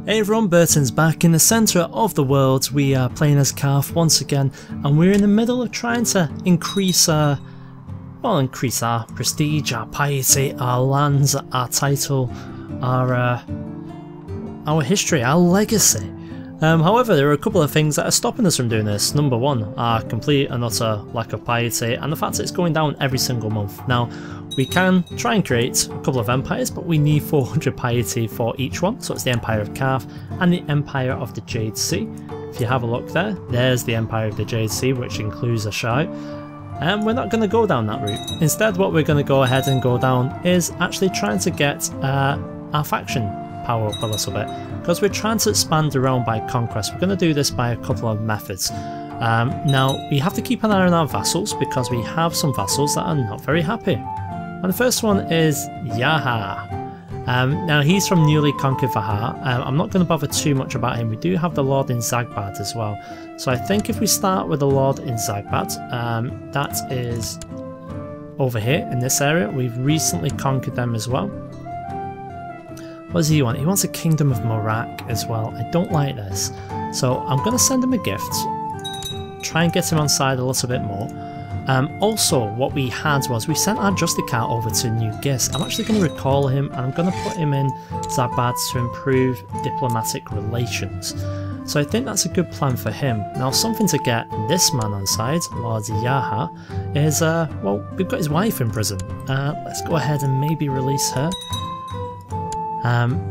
Hey everyone, Burton's back in the centre of the world. We are playing as Qarth once again, and we're in the middle of trying to increase our prestige, our piety, our lands, our title, our history, our legacy. However, there are a couple of things that are stopping us from doing this. Number one, our complete and utter lack of piety, and the fact that it's going down every single month. Now, we can try and create a couple of empires, but we need 400 piety for each one. So it's the Empire of Qarth and the Empire of the Jade Sea. If you have a look there, there's the Empire of the Jade Sea, which includes a Shire. And we're not going to go down that route. Instead, what we're going to go ahead and go down is actually trying to get our faction power up a little bit, because we're trying to expand the realm by conquest. We're going to do this by a couple of methods. Now, we have to keep an eye on our vassals, because we have some vassals that are not very happy. And the first one is Yaha. Now, he's from newly conquered Vahar. I'm not going to bother too much about him. We do have the Lord in Zagbad as well. So I think if we start with the Lord in Zagbad, that is over here in this area. We've recently conquered them as well. What does he want? He wants a Kingdom of Morak as well. I don't like this. So I'm going to send him a gift. Try and get him on side a little bit more. Also, what we had was we sent our Justicar over to New Gis. I'm actually going to recall him, and I'm going to put him in Zagbad to improve diplomatic relations. So I think that's a good plan for him. Now, something to get this man on side, Lord Yaha, is, well, we've got his wife in prison. Let's go ahead and maybe release her.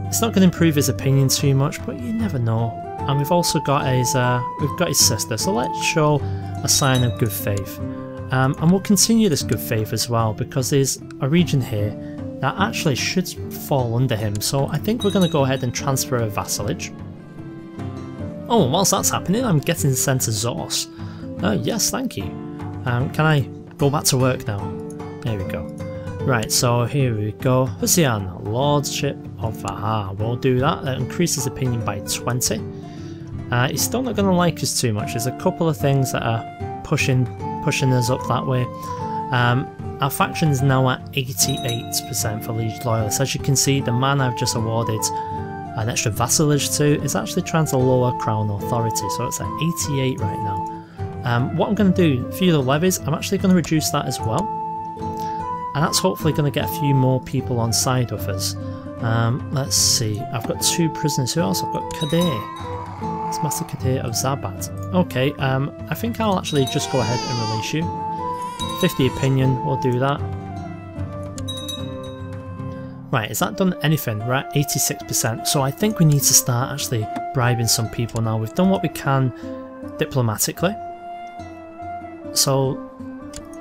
It's not going to improve his opinion too much, but you never know. And we've also got his sister, so let's show a sign of good faith. And we'll continue this good faith as well, because there's a region here that actually should fall under him. So I think we're going to go ahead and transfer a vassalage. Oh, and whilst that's happening, I'm getting sent to Zos. Yes, thank you. Can I go back to work now? There we go. Right, so here we go. Husian, Lordship of Vahar. We'll do that. That increases opinion by 20. He's still not going to like us too much. There's a couple of things that are pushing us up that way. Our faction is now at 88% for liege loyalists. As you can see, the man I've just awarded an extra vassalage to is actually trying to lower crown authority, so it's at 88 right now. What I'm going to do, feudal levies, I'm actually going to reduce that as well, and that's hopefully going to get a few more people on side with us. Let's see, I've got 2 prisoners. Who else? I've got Kadir. It's Master Kadir of Zagbad. Okay, I think I'll actually just go ahead and release you. 50 opinion, we'll do that. Right, has that done anything? We're at 86%, so I think we need to start actually bribing some people now. We've done what we can diplomatically. So,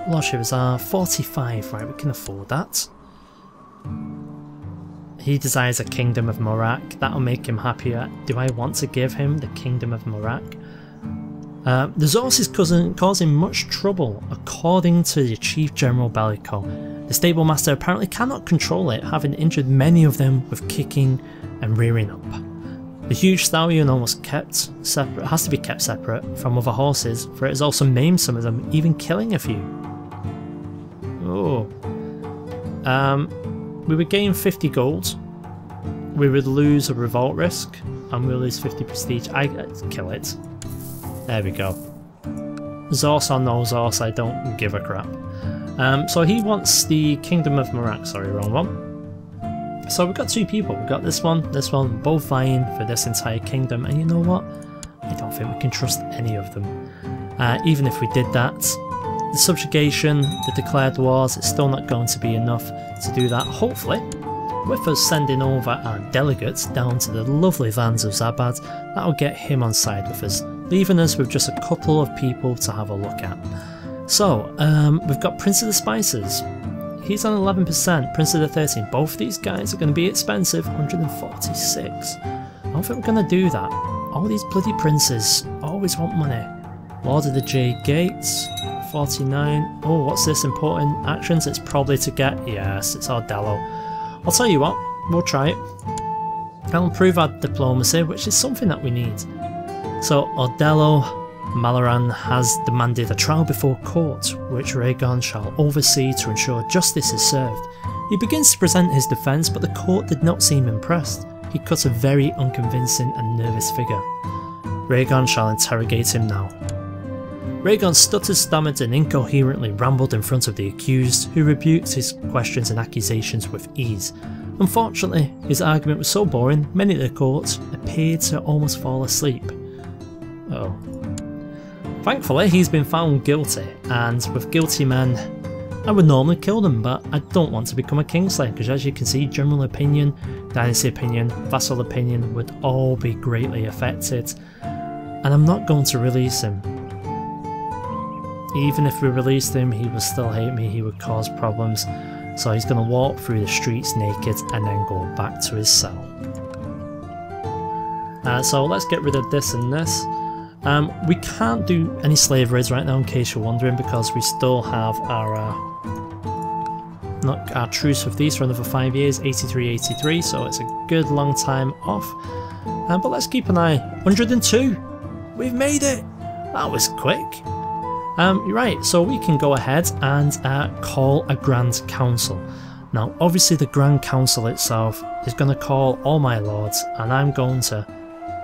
Lordship is 45, right, we can afford that. He desires a Kingdom of Morak. That'll make him happier. Do I want to give him the Kingdom of Morak? The Zos is causing much trouble, according to the Chief General Bellico. The Stable Master apparently cannot control it, having injured many of them with kicking and rearing up. The huge stallion almost has to be kept separate from other horses, for it has also maimed some of them, even killing a few. Oh. We would gain 50 gold, we would lose a revolt risk, and we'll lose 50 prestige. I kill it. There we go. Zos or no Zos, I don't give a crap. So he wants the Kingdom of Morak, sorry, wrong one. So we've got 2 people, we've got this one, both vying for this entire kingdom, and you know what? I don't think we can trust any of them. Even if we did that, the subjugation, the declared wars, it's still not going to be enough to do that. Hopefully, with us sending over our delegates down to the lovely lands of Zagbad, that'll get him on side with us, leaving us with just a couple of people to have a look at. So, we've got Prince of the Spices. He's on 11%, Prince of the 13. Both of these guys are going to be expensive, 146. I don't think we're going to do that. All these bloody princes always want money. Lord of the Jade Gates. 49. Oh, what's this? Important actions? It's probably to get... Yes, it's Ordello. I'll tell you what, we'll try it. That'll improve our diplomacy, which is something that we need. So, Ordello Malaran has demanded a trial before court, which Rhaegon shall oversee to ensure justice is served. He begins to present his defence, but the court did not seem impressed. he cuts a very unconvincing and nervous figure. Rhaegon shall interrogate him now. Rhaegon stuttered, stammered and incoherently rambled in front of the accused, who rebuked his questions and accusations with ease. Unfortunately, his argument was so boring, many at the court appeared to almost fall asleep. Oh. Thankfully, he's been found guilty, and with guilty men, I would normally kill them, but I don't want to become a Kingslayer, because as you can see, general opinion, dynasty opinion, vassal opinion would all be greatly affected, and I'm not going to release him. Even if we released him, he would still hate me, he would cause problems, so he's going to walk through the streets naked and then go back to his cell. So let's get rid of this and this. We can't do any slave raids right now, in case you're wondering, because we still have our truce with these for another 5 years, 83, so it's a good long time off. But let's keep an eye. 102! We've made it! That was quick. You're right, so we can go ahead and call a Grand Council. Now obviously the Grand Council itself is going to call all my lords, and I'm going to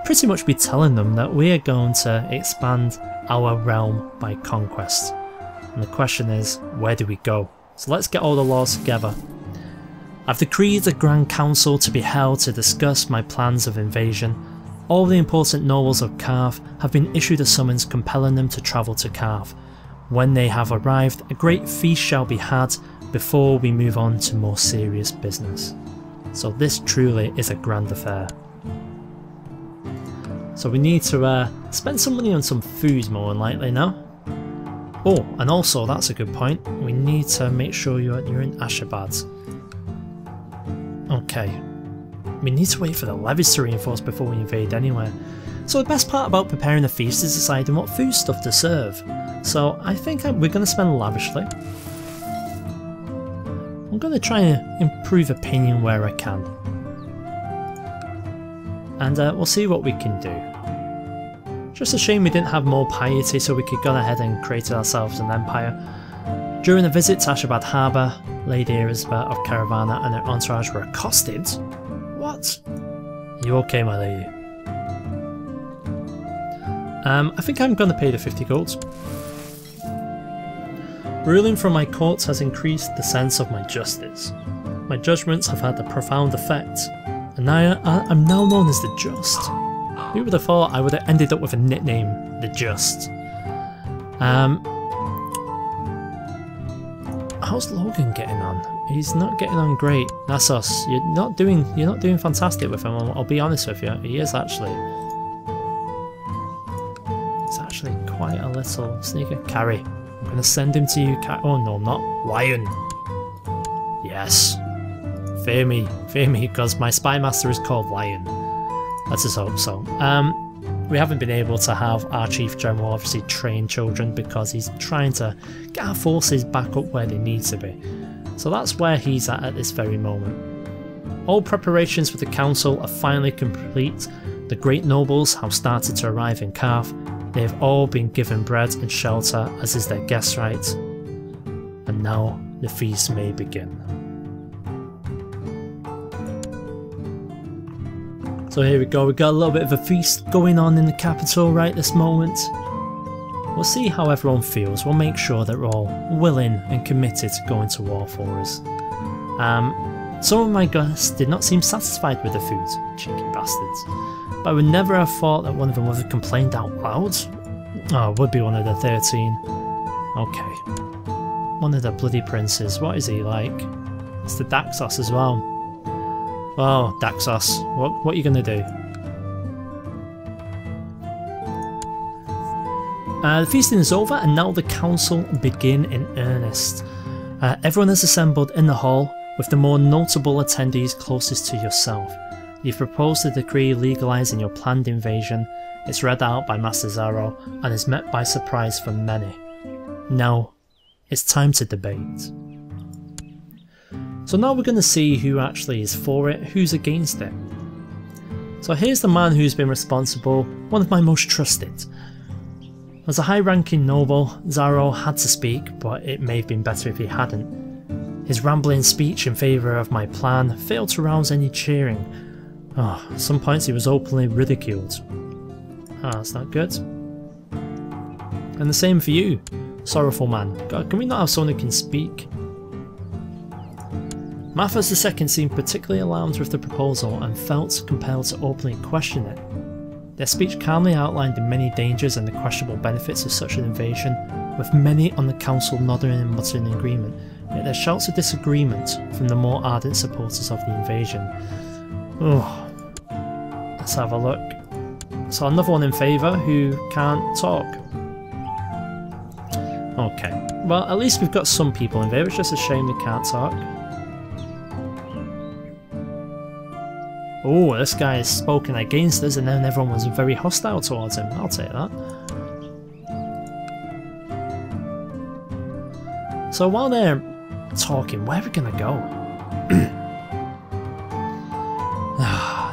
pretty much be telling them that we are going to expand our realm by conquest. And the question is, where do we go? So let's get all the lords together. I've decreed a Grand Council to be held to discuss my plans of invasion. All the important nobles of Qarth have been issued a summons compelling them to travel to Qarth. When they have arrived, a great feast shall be had before we move on to more serious business. So this truly is a grand affair. So we need to spend some money on some food more than likely now. Oh, and also that's a good point, we need to make sure you're in Ashgabat. Okay. We need to wait for the levies to reinforce before we invade anywhere. So the best part about preparing a feast is deciding what food stuff to serve. So I think we're going to spend lavishly. I'm going to try and improve opinion where I can. And we'll see what we can do. Just a shame we didn't have more piety so we could go ahead and create ourselves an empire. During a visit to Ashgabat Harbour, Lady Elizabeth of Caravana and her entourage were accosted. What? Are you okay, my lady? I think I'm going to pay the 50 gold. Ruling from my courts has increased the sense of my justice. My judgments have had a profound effect, and I'm now known as the Just. Who would have thought I would have ended up with a nickname, the Just? How's Logan getting on? He's not getting on great. Nasos, you're not doing fantastic with him. I'll be honest with you. He is actually. It's actually quite a little sneaker. Carrie, I'm gonna send him to you. Oh no, not Lion. Yes. Fear me, because my spy master is called Lion. Let's just hope so. We haven't been able to have our Chief General obviously train children because he's trying to get our forces back up where they need to be. So that's where he's at this very moment. All preparations for the council are finally complete. The great nobles have started to arrive in Qarth. They have all been given bread and shelter as is their guest right. And now the feast may begin. So here we go, we got a little bit of a feast going on in the capital right this moment. We'll see how everyone feels, we'll make sure that we're all willing and committed to going to war for us. Some of my guests did not seem satisfied with the food, cheeky bastards. But I would never have thought that one of them would have complained out loud. Oh, it would be one of the 13. Okay. One of the bloody princes, what is he like? It's the Daxos as well. Oh, Daxos, what are you going to do? The feasting is over and now the council begin in earnest. Everyone has assembled in the hall with the more notable attendees closest to yourself. You've proposed a decree legalising your planned invasion. It's read out by Master Zaro and is met by surprise for many. Now, it's time to debate. So now we're going to see who actually is for it, who's against it. So here's the man who's been responsible, one of my most trusted. As a high-ranking noble, Zaro had to speak, but it may have been better if he hadn't. His rambling speech in favour of my plan failed to rouse any cheering. Oh, at some points he was openly ridiculed. Ah, that's not good. And the same for you, sorrowful man. God, can we not have someone who can speak? Mathas II seemed particularly alarmed with the proposal and felt compelled to openly question it. Their speech calmly outlined the many dangers and the questionable benefits of such an invasion, with many on the council nodding and muttering in agreement, yet their shouts of disagreement from the more ardent supporters of the invasion. Oh, let's have a look. So another one in favour who can't talk. Okay, well at least we've got some people in favour, it's just a shame they can't talk. Oh, this guy has spoken against us and then everyone was very hostile towards him. I'll take that. So while they're talking, where are we going to go?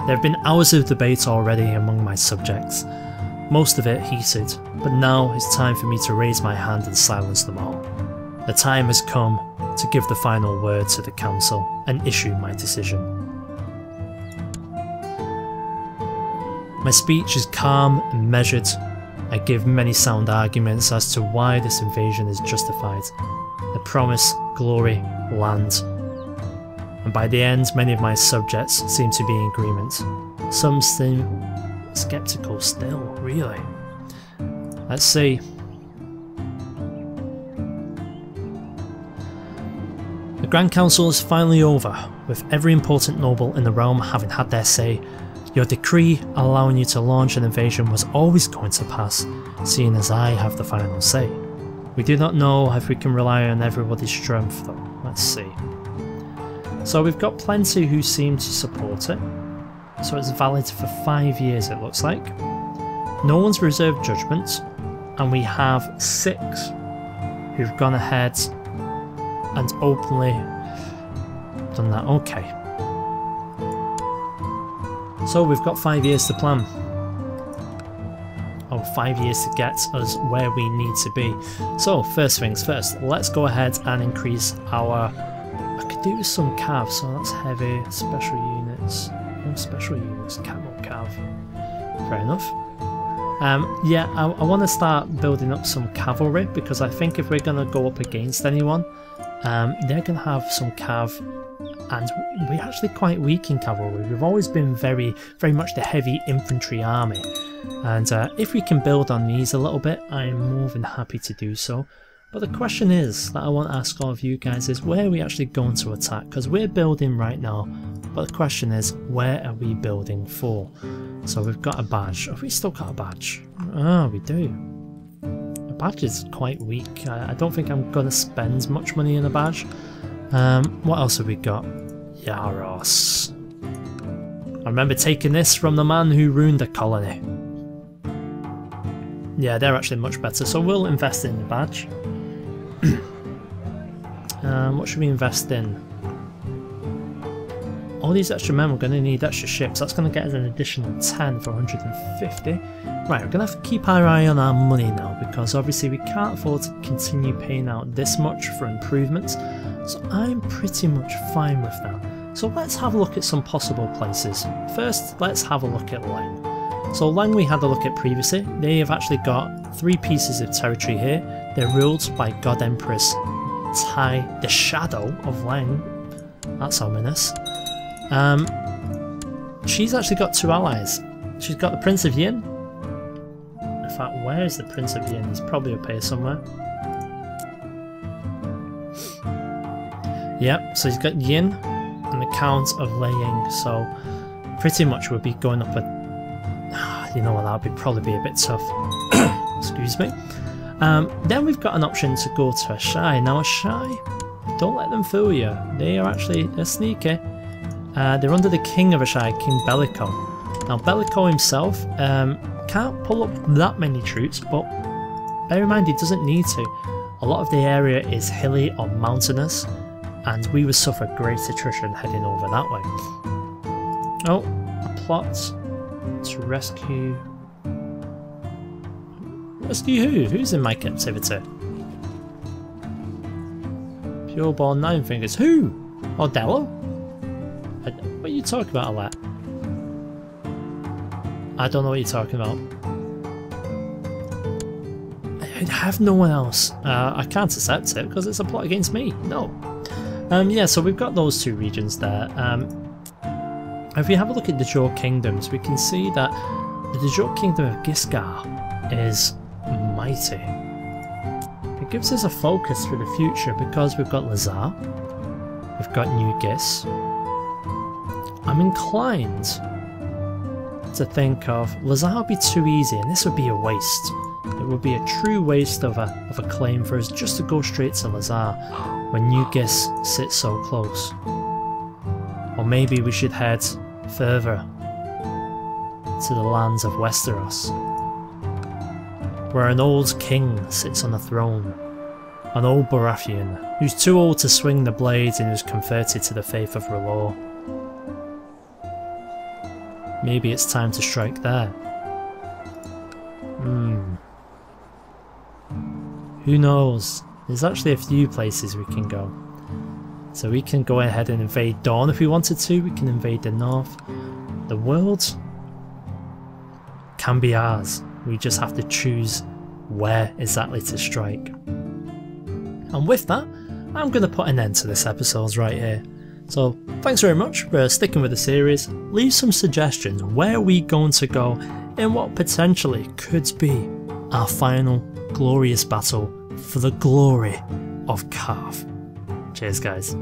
There have been hours of debate already among my subjects, most of it heated, but now it's time for me to raise my hand and silence them all. The time has come to give the final word to the council and issue my decision. My speech is calm and measured. I give many sound arguments as to why this invasion is justified. The promise, glory, land. And by the end, many of my subjects seem to be in agreement. Some seem skeptical still, really. Let's see. The Grand Council is finally over, with every important noble in the realm having had their say. Your decree allowing you to launch an invasion was always going to pass, seeing as I have the final say. We do not know if we can rely on everybody's strength though. Let's see. So we've got plenty who seem to support it. So it's valid for 5 years it looks like. No one's reserved judgment, and we have 6 who've gone ahead and openly done that. Okay. So we've got 5 years to plan. Oh, 5 years to get us where we need to be. So first things first, let's go ahead and increase our... I could do some cav, so that's heavy, special units. No special units, camel cav. Fair enough. Yeah, I want to start building up some cavalry, because I think if we're going to go up against anyone, they're going to have some cav, and we're actually quite weak in cavalry. We've always been very much the heavy infantry army, and if we can build on these a little bit, I'm more than happy to do so. But the question is, that I want to ask all of you guys, is where are we actually going to attack? Because we're building right now, but the question is, where are we building for? So we've got a badge. Have we still got a badge? Ah, we do. A badge is quite weak. I don't think I'm going to spend much money in a badge. What else have we got? Yaros. I remember taking this from the man who ruined the colony. Yeah, they're actually much better, so we'll invest in the badge. What should we invest in? All these extra men, we're going to need extra ships. That's going to get us an additional 10 for 150. Right, we're going to have to keep our eye on our money now, because obviously we can't afford to continue paying out this much for improvements. So I'm pretty much fine with that. So let's have a look at some possible places. First, let's have a look at Leng. So Leng we had a look at previously. They have actually got 3 pieces of territory here. They're ruled by God Empress Tai, the Shadow of Leng. That's ominous. She's actually got 2 allies. She's got the Prince of Yin. In fact, where is the Prince of Yin? He's probably up here somewhere. Yep, so he's got Yin and the Count of Leying. So pretty much we'll be going up a... You know what, that would probably be a bit tough. Excuse me. Then we've got an option to go to Ashai. Now Ashai, don't let them fool you. They're sneaky. They're under the King of Ashai, King Bellico. Now Bellico himself can't pull up that many troops, but bear in mind he doesn't need to. A lot of the area is hilly or mountainous, and we would suffer great attrition heading over that way. Oh, a plot to rescue... Rescue who? Who's in my captivity? Pureborn 9 Fingers. Who? Ordello? What are you talking about, Alette? I don't know what you're talking about. I have no one else. I can't accept it because it's a plot against me. No. Yeah, so we've got those two regions there. If we have a look at the Dajor Kingdoms, we can see that the Dajor Kingdom of Gisgar is mighty. It gives us a focus for the future because we've got Lazar, we've got New Gis. I'm inclined to think of Lazar would be too easy and this would be a waste. It would be a true waste of a claim for us just to go straight to Lazar when New Gis sits so close. Or maybe we should head further to the lands of Westeros, where an old king sits on the throne, an old Baratheon who's too old to swing the blades and who's converted to the faith of R'hllor. Maybe it's time to strike there. Who knows? There's actually a few places we can go. So we can go ahead and invade Dawn if we wanted to, we can invade the north. The world can be ours. We just have to choose where exactly to strike. And with that, I'm going to put an end to this episode right here. So thanks very much for sticking with the series. Leave some suggestions. Where are we going to go in what potentially could be our final glorious battle for the glory of Qarth. Cheers guys.